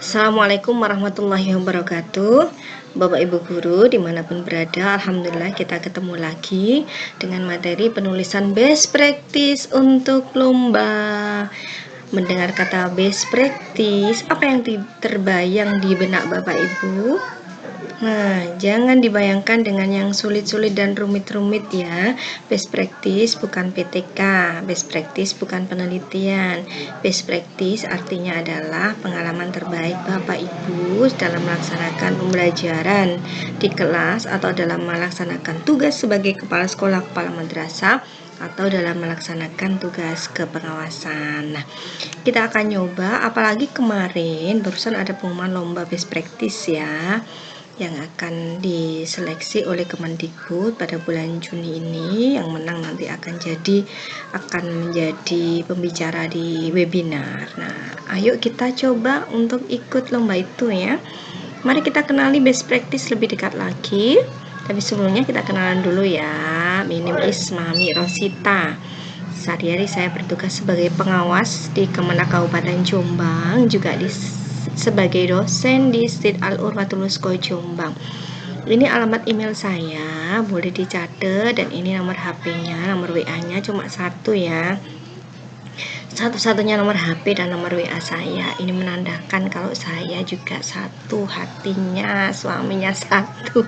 Assalamualaikum warahmatullahi wabarakatuh. Bapak Ibu Guru dimanapun berada, alhamdulillah kita ketemu lagi dengan materi penulisan best practice untuk lomba. Mendengar kata best practice, apa yang terbayang di benak Bapak Ibu? Nah, jangan dibayangkan dengan yang sulit-sulit dan rumit-rumit ya. Best practice bukan PTK, best practice bukan penelitian. Best practice artinya adalah pengalaman terbaik Bapak Ibu dalam melaksanakan pembelajaran di kelas atau dalam melaksanakan tugas sebagai kepala sekolah, kepala madrasah, atau dalam melaksanakan tugas kepengawasan. Nah, kita akan nyoba, apalagi kemarin barusan ada pengumuman lomba best practice ya, yang akan diseleksi oleh Kemendikbud pada bulan Juni ini. Yang menang nanti akan menjadi pembicara di webinar. Nah, ayo kita coba untuk ikut lomba itu ya. Mari kita kenali best practice lebih dekat lagi. Tapi sebelumnya kita kenalan dulu ya. Minim Ismami Rosita. Sehari-hari saya bertugas sebagai pengawas di Kemenak Kabupaten Jombang, juga sebagai dosen di Stit Al-Urwatul Wusko Jombang. Ini alamat email saya, boleh dicatat, dan ini nomor HP-nya, nomor WA-nya cuma satu ya. Satu-satunya nomor HP dan nomor WA saya. Ini menandakan kalau saya juga satu hatinya, suaminya satu.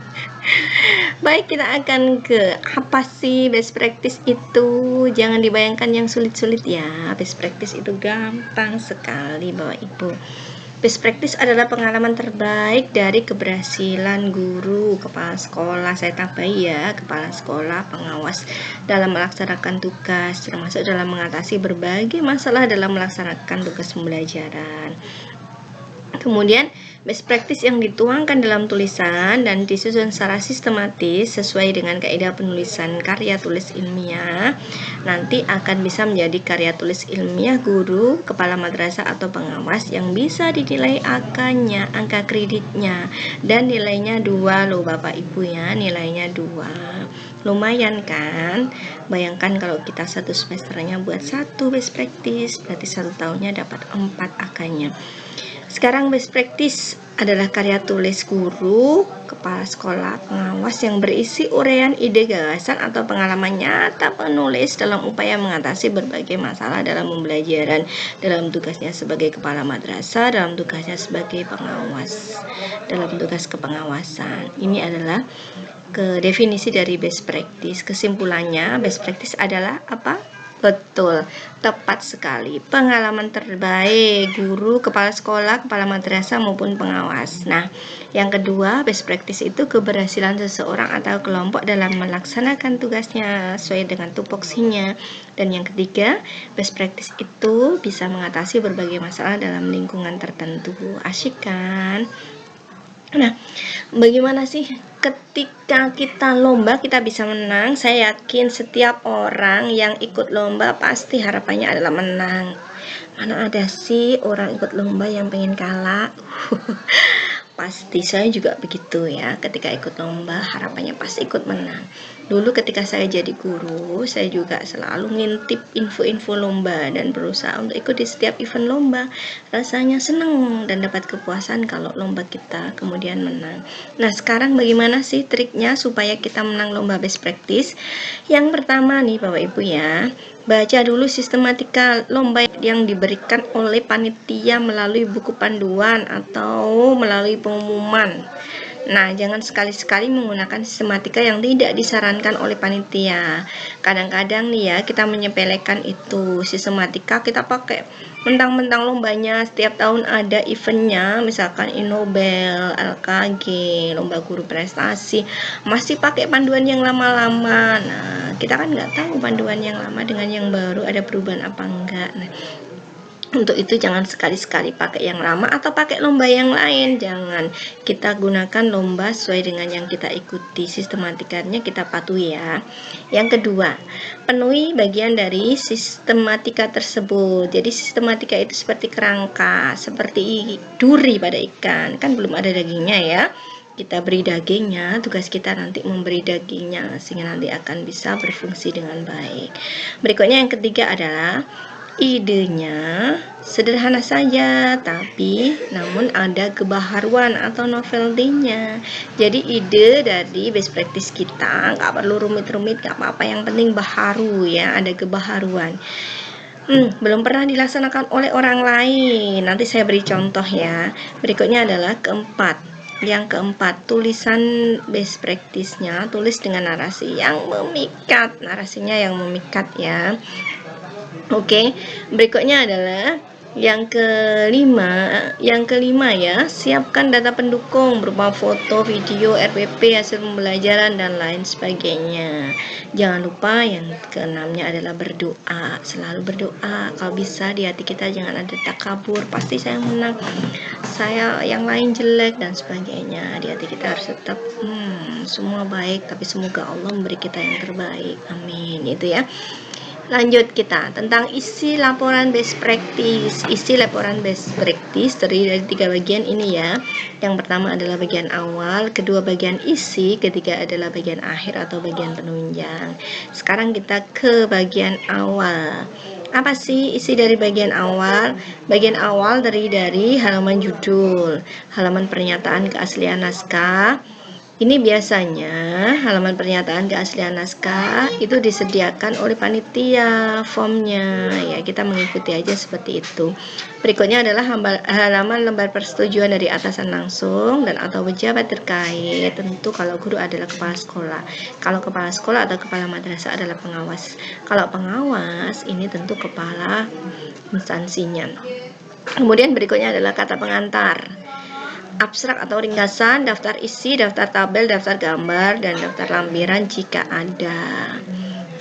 Baik, kita akan ke apa sih best practice itu. Jangan dibayangkan yang sulit-sulit ya. Best practice itu gampang sekali Bapak Ibu. Best practice adalah pengalaman terbaik dari keberhasilan guru, kepala sekolah, saya tambahi ya, kepala sekolah, pengawas dalam melaksanakan tugas, termasuk dalam mengatasi berbagai masalah dalam melaksanakan tugas pembelajaran. Kemudian best practice yang dituangkan dalam tulisan dan disusun secara sistematis sesuai dengan kaidah penulisan karya tulis ilmiah nanti akan bisa menjadi karya tulis ilmiah guru, kepala madrasah atau pengawas yang bisa dinilai angkanya, angka kreditnya, dan nilainya 2 loh Bapak Ibu ya, nilainya 2. Lumayan kan? Bayangkan kalau kita satu semesternya buat satu best practice, berarti 1 tahunnya dapat 4 angkanya. Sekarang best practice adalah karya tulis guru, kepala sekolah, pengawas yang berisi uraian ide gagasan atau pengalaman nyata penulis dalam upaya mengatasi berbagai masalah dalam pembelajaran, dalam tugasnya sebagai kepala madrasah, dalam tugasnya sebagai pengawas, dalam tugas kepengawasan. Ini adalah definisi dari best practice. Kesimpulannya, best practice adalah apa? Betul, tepat sekali. Pengalaman terbaik guru, kepala sekolah, kepala madrasah maupun pengawas. Nah, yang kedua, best practice itu keberhasilan seseorang atau kelompok dalam melaksanakan tugasnya sesuai dengan tupoksinya. Dan yang ketiga, best practice itu bisa mengatasi berbagai masalah dalam lingkungan tertentu. Asyik kan? Nah, bagaimana sih ketika kita lomba kita bisa menang? Saya yakin setiap orang yang ikut lomba pasti harapannya adalah menang. Mana ada sih orang ikut lomba yang pengen kalah? Pasti saya juga begitu ya, ketika ikut lomba harapannya pasti ikut menang. Dulu ketika saya jadi guru, saya juga selalu ngintip info-info lomba dan berusaha untuk ikut di setiap event lomba. Rasanya senang dan dapat kepuasan kalau lomba kita kemudian menang. Nah, sekarang bagaimana sih triknya supaya kita menang lomba best practice? Yang pertama nih Bapak Ibu ya, baca dulu sistematika lomba yang diberikan oleh panitia melalui buku panduan atau melalui pengumuman. Nah, jangan sekali-sekali menggunakan sistematika yang tidak disarankan oleh panitia. Kadang-kadang nih ya, kita menyepelekan itu sistematika, kita pakai mentang-mentang lombanya setiap tahun ada eventnya, misalkan Innobel, LKG, lomba guru prestasi, masih pakai panduan yang lama-lama. Nah, kita kan nggak tahu panduan yang lama dengan yang baru ada perubahan apa enggak. Nah, untuk itu jangan sekali-sekali pakai yang lama atau pakai lomba yang lain. Jangan, kita gunakan lomba sesuai dengan yang kita ikuti, sistematikanya kita patuhi ya. Yang kedua, penuhi bagian dari sistematika tersebut. Jadi sistematika itu seperti kerangka, seperti duri pada ikan, kan belum ada dagingnya ya. Kita beri dagingnya, tugas kita nanti memberi dagingnya sehingga nanti akan bisa berfungsi dengan baik. Berikutnya yang ketiga adalah Idenya sederhana saja, tapi namun ada kebaharuan atau novelty-nya. Jadi ide dari best practice kita nggak perlu rumit-rumit, nggak apa-apa, yang penting baharu ya, ada kebaharuan. Belum pernah dilaksanakan oleh orang lain. Nanti saya beri contoh ya. Berikutnya adalah yang keempat, tulisan best practice-nya tulis dengan narasi yang memikat, narasinya yang memikat ya. Oke, berikutnya adalah yang kelima ya, siapkan data pendukung berupa foto, video, RPP, hasil pembelajaran dan lain sebagainya. Jangan lupa yang keenamnya adalah berdoa, selalu berdoa. Kalau bisa di hati kita jangan ada takabur, pasti saya menang, saya yang lain jelek dan sebagainya. Di hati kita harus tetap semua baik, tapi semoga Allah memberi kita yang terbaik. Amin. Itu ya. Lanjut kita tentang isi laporan best practice. Isi laporan best practice terdiri dari 3 bagian ini ya. Yang pertama adalah bagian awal, kedua bagian isi, ketiga adalah bagian akhir atau bagian penunjang. Sekarang kita ke bagian awal. Apa sih isi dari bagian awal? Bagian awal terdiri dari halaman judul, halaman pernyataan keaslian naskah. Ini biasanya halaman pernyataan keaslian naskah itu disediakan oleh panitia formnya ya, kita mengikuti aja seperti itu. Berikutnya adalah halaman lembar persetujuan dari atasan langsung dan atau pejabat terkait. Tentu kalau guru adalah kepala sekolah, kalau kepala sekolah atau kepala madrasah adalah pengawas. Kalau pengawas ini tentu kepala instansinya. Kemudian berikutnya adalah kata pengantar, abstrak atau ringkasan, daftar isi, daftar tabel, daftar gambar, dan daftar lampiran jika ada.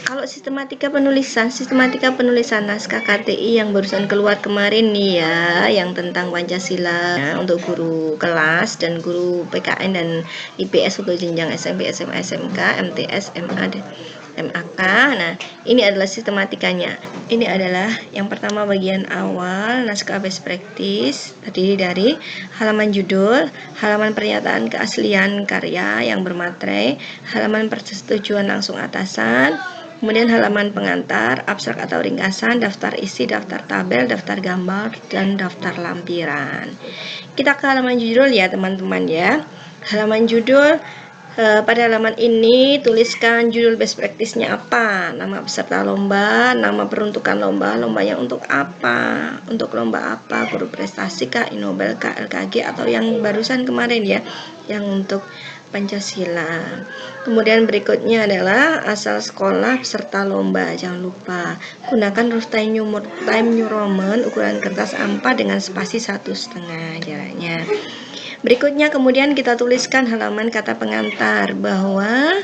Kalau sistematika penulisan naskah KTI yang barusan keluar kemarin nih ya, yang tentang Pancasila ya, untuk guru kelas dan guru PKN dan IPS untuk jenjang SMP, SMA, SMK, MTS, MA, dan MAK. Nah, ini adalah sistematikanya. Ini adalah yang pertama bagian awal naskah best practice, terdiri dari halaman judul, halaman pernyataan keaslian karya yang bermaterai, halaman persetujuan langsung atasan, kemudian halaman pengantar, abstrak atau ringkasan, daftar isi, daftar tabel, daftar gambar, dan daftar lampiran. Kita ke halaman judul ya teman-teman ya. Halaman judul, pada halaman ini tuliskan judul best practice-nya apa, nama peserta lomba, nama peruntukan lomba, lombanya untuk apa, untuk lomba apa, guru prestasi kah, Inobel kah, LKG, atau yang barusan kemarin ya, yang untuk Pancasila. Kemudian berikutnya adalah asal sekolah peserta lomba. Jangan lupa gunakan huruf Time New Roman ukuran kertas A4 dengan spasi 1,5 jaraknya. Berikutnya kemudian kita tuliskan halaman kata pengantar, bahwa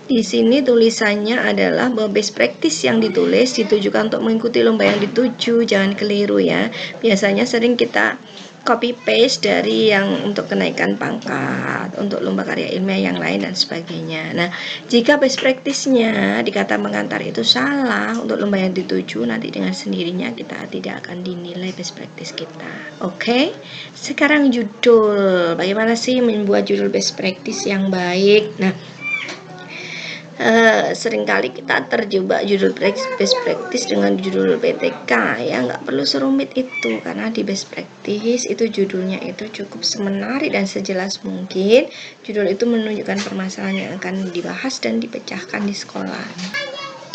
di sini tulisannya adalah bahwa best practice yang ditulis ditujukan untuk mengikuti lomba yang dituju, jangan keliru ya. Biasanya sering kita copy paste dari yang untuk kenaikan pangkat, untuk lomba karya ilmiah yang lain dan sebagainya. Nah, jika best practice-nya di kata pengantar itu salah untuk lomba yang dituju, nanti dengan sendirinya kita tidak akan dinilai best practice kita. Oke? Sekarang judul. Bagaimana sih membuat judul best practice yang baik? Nah, seringkali kita terjebak judul best practice dengan judul BTK ya, nggak perlu serumit itu, karena di best practice itu judulnya itu cukup semenarik dan sejelas mungkin. Judul itu menunjukkan permasalahan yang akan dibahas dan dipecahkan di sekolah.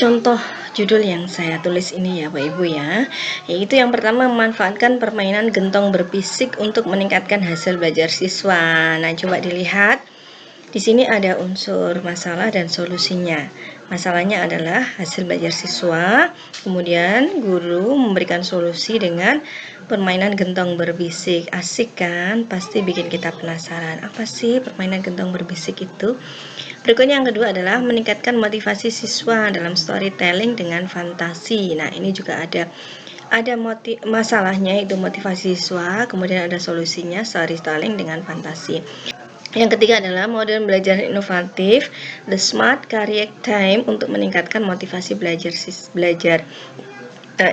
Contoh judul yang saya tulis ini ya Bapak Ibu ya, yaitu yang pertama, memanfaatkan permainan gentong berbisik untuk meningkatkan hasil belajar siswa. Nah, coba dilihat. Di sini ada unsur masalah dan solusinya. Masalahnya adalah hasil belajar siswa, kemudian guru memberikan solusi dengan permainan gentong berbisik. Asik kan? Pasti bikin kita penasaran. Apa sih permainan gentong berbisik itu? Berikutnya yang kedua adalah meningkatkan motivasi siswa dalam storytelling dengan fantasi. Nah, ini juga ada masalahnya, itu motivasi siswa, kemudian ada solusinya, storytelling dengan fantasi. Yang ketiga adalah model belajar inovatif, the smart career time, untuk meningkatkan motivasi belajar.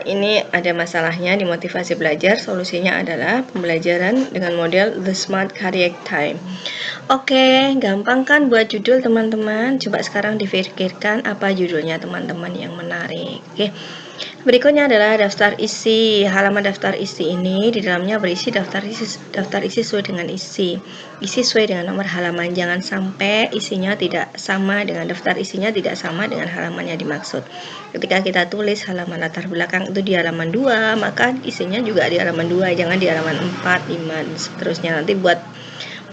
Ini ada masalahnya di motivasi belajar, solusinya adalah pembelajaran dengan model the smart career time. Oke, gampang kan buat judul teman-teman? Coba sekarang dipikirkan apa judulnya teman-teman yang menarik. Oke. Berikutnya adalah daftar isi. Halaman daftar isi ini di dalamnya berisi daftar isi sesuai dengan isi. Isi sesuai dengan nomor halaman. Jangan sampai isinya tidak sama dengan daftar isinya tidak sama dengan halaman yang dimaksud. Ketika kita tulis halaman latar belakang itu di halaman 2, maka isinya juga di halaman 2, jangan di halaman 4, 5 dan seterusnya. Nanti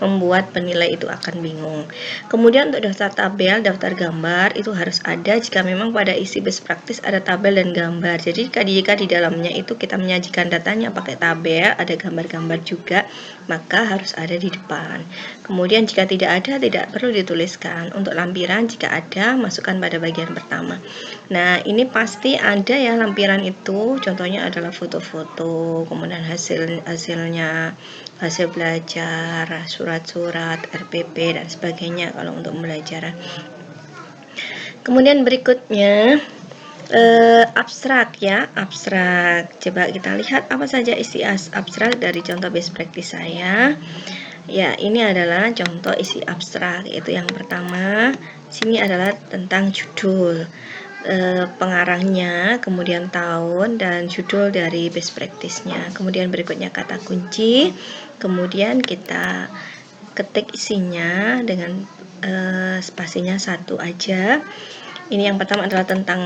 membuat penilai itu akan bingung. Kemudian untuk daftar tabel, daftar gambar itu harus ada jika memang pada isi best practice ada tabel dan gambar. Jadi jika di dalamnya itu kita menyajikan datanya pakai tabel, ada gambar-gambar juga, maka harus ada di depan. Kemudian jika tidak ada, tidak perlu dituliskan. Untuk lampiran jika ada, masukkan pada bagian pertama. Nah, ini pasti ada ya lampiran itu. Contohnya adalah foto-foto, kemudian hasil belajar, surat-surat, RPP dan sebagainya kalau untuk pembelajaran. Kemudian berikutnya abstrak ya, abstrak. Coba kita lihat apa saja isi abstrak dari contoh best practice saya. Ya, ini adalah contoh isi abstrak, yaitu yang pertama, sini adalah tentang judul, pengarangnya, kemudian tahun dan judul dari best practice-nya. Kemudian berikutnya kata kunci, kemudian kita ketik isinya dengan spasinya 1 aja. Ini yang pertama adalah tentang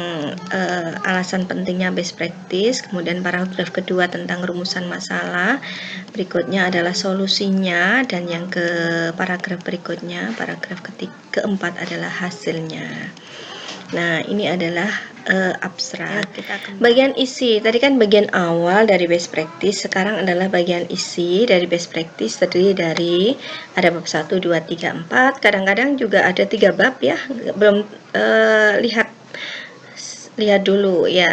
alasan pentingnya best practice, kemudian paragraf kedua tentang rumusan masalah, berikutnya adalah solusinya, dan yang ke paragraf berikutnya, paragraf keempat adalah hasilnya. Nah, ini adalah abstrak. Bagian isi, tadi kan bagian awal dari best practice, sekarang adalah bagian isi dari best practice, terdiri dari ada bab 1, 2, 3, 4, kadang-kadang juga ada 3 bab ya, belum lihat dulu ya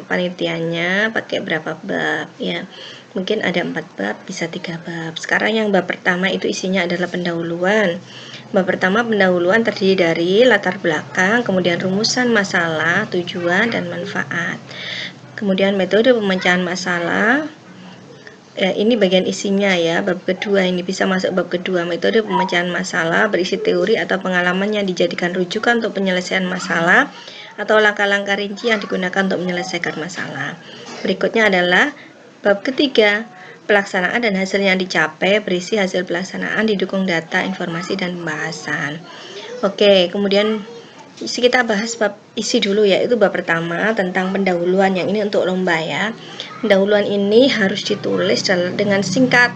panitianya pakai berapa bab ya, mungkin ada 4 bab, bisa 3 bab. Sekarang yang bab pertama itu isinya adalah pendahuluan. Bab pertama pendahuluan terdiri dari latar belakang, kemudian rumusan masalah, tujuan, dan manfaat. Kemudian metode pemecahan masalah. Ini bagian isinya ya, bab kedua ini bisa masuk bab kedua. Metode pemecahan masalah berisi teori atau pengalaman yang dijadikan rujukan untuk penyelesaian masalah atau langkah-langkah rinci yang digunakan untuk menyelesaikan masalah. Berikutnya adalah bab ketiga, pelaksanaan dan hasil yang dicapai, berisi hasil pelaksanaan didukung data, informasi, dan pembahasan. Oke, kemudian kita bahas bab isi dulu ya, itu bab pertama tentang pendahuluan, yang ini untuk lomba ya. Pendahuluan ini harus ditulis dengan singkat,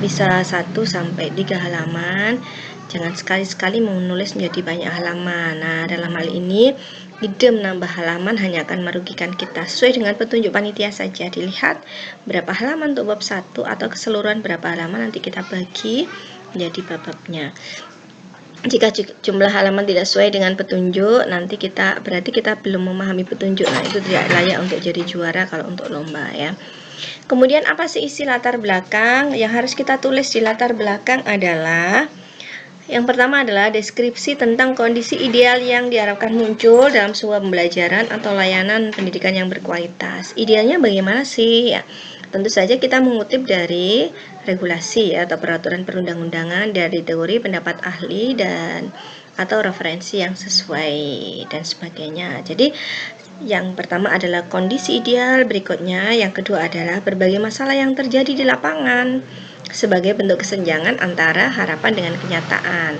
bisa 1 sampai 3 halaman. Jangan sekali-sekali menulis menjadi banyak halaman. Nah, dalam hal ini ide menambah halaman hanya akan merugikan kita. Sesuai dengan petunjuk panitia saja, dilihat berapa halaman untuk bab 1 atau keseluruhan berapa halaman, nanti kita bagi menjadi bab-babnya. Jika jumlah halaman tidak sesuai dengan petunjuk, nanti berarti kita belum memahami petunjuk. Nah, itu tidak layak untuk jadi juara kalau untuk lomba ya. Kemudian apa sih isi latar belakang? Yang harus kita tulis di latar belakang adalah, yang pertama adalah deskripsi tentang kondisi ideal yang diharapkan muncul dalam sebuah pembelajaran atau layanan pendidikan yang berkualitas. Idealnya bagaimana sih? Ya, tentu saja kita mengutip dari regulasi atau peraturan perundang-undangan, dari teori, pendapat ahli, dan atau referensi yang sesuai dan sebagainya. Jadi yang pertama adalah kondisi ideal, berikutnya yang kedua adalah berbagai masalah yang terjadi di lapangan sebagai bentuk kesenjangan antara harapan dengan kenyataan.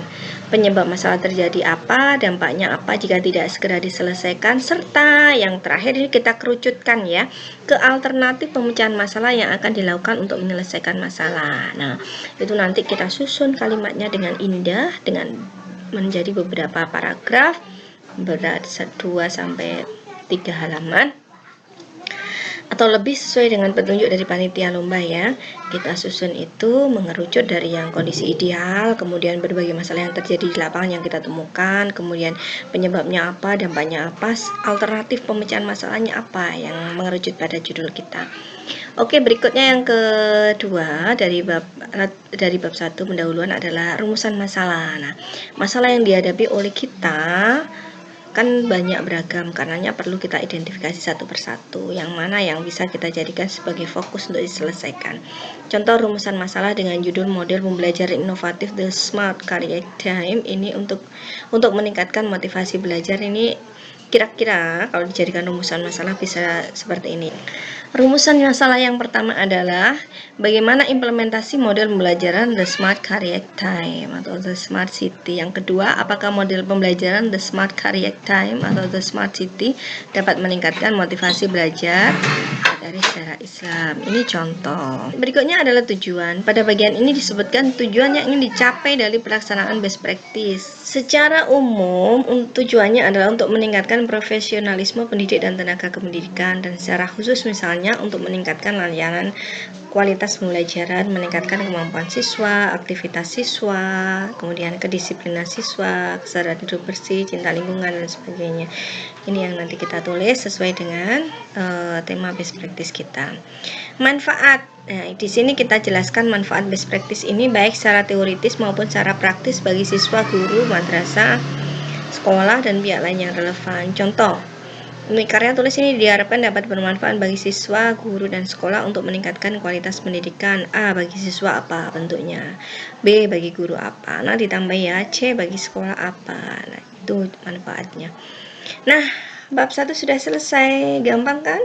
Penyebab masalah terjadi apa, dampaknya apa jika tidak segera diselesaikan, serta yang terakhir ini kita kerucutkan ya ke alternatif pemecahan masalah yang akan dilakukan untuk menyelesaikan masalah. Nah, itu nanti kita susun kalimatnya dengan indah dengan menjadi beberapa paragraf berat 2 sampai 3 halaman atau lebih sesuai dengan petunjuk dari panitia lomba ya. Kita susun itu mengerucut dari yang kondisi ideal, kemudian berbagai masalah yang terjadi di lapangan yang kita temukan, kemudian penyebabnya apa, dampaknya apa, alternatif pemecahan masalahnya apa, yang mengerucut pada judul kita. Oke, berikutnya yang kedua dari bab 1 pendahuluan adalah rumusan masalah. Nah, masalah yang dihadapi oleh kita kan banyak beragam, karenanya perlu kita identifikasi satu persatu yang mana yang bisa kita jadikan sebagai fokus untuk diselesaikan. Contoh rumusan masalah dengan judul model pembelajaran inovatif The Smart Curriculum ini untuk meningkatkan motivasi belajar, ini Kira-kira kalau dijadikan rumusan masalah bisa seperti ini. Rumusan masalah yang pertama adalah bagaimana implementasi model pembelajaran The Smart Career Time atau The Smart City. Yang kedua, apakah model pembelajaran The Smart Career Time atau The Smart City dapat meningkatkan motivasi belajar dari sejarah Islam. Ini contoh. Berikutnya adalah tujuan. Pada bagian ini disebutkan tujuan yang ingin dicapai dari pelaksanaan best practice. Secara umum, tujuannya adalah untuk meningkatkan profesionalisme pendidik dan tenaga kependidikan, dan secara khusus misalnya untuk meningkatkan layanan kualitas pembelajaran, meningkatkan kemampuan siswa, aktivitas siswa, kemudian kedisiplinan siswa, kesadaran hidup bersih, cinta lingkungan, dan sebagainya. Ini yang nanti kita tulis sesuai dengan tema best practice kita. Manfaat. Nah, di sini kita jelaskan manfaat best practice ini baik secara teoritis maupun secara praktis bagi siswa, guru, madrasah, sekolah, dan pihak lain yang relevan. Contoh, karya tulis ini diharapkan dapat bermanfaat bagi siswa, guru, dan sekolah untuk meningkatkan kualitas pendidikan. A. Bagi siswa apa bentuknya? B. Bagi guru apa? Nah, ditambah ya, C. Bagi sekolah apa? Nah, itu manfaatnya. Nah, bab 1 sudah selesai. Gampang kan?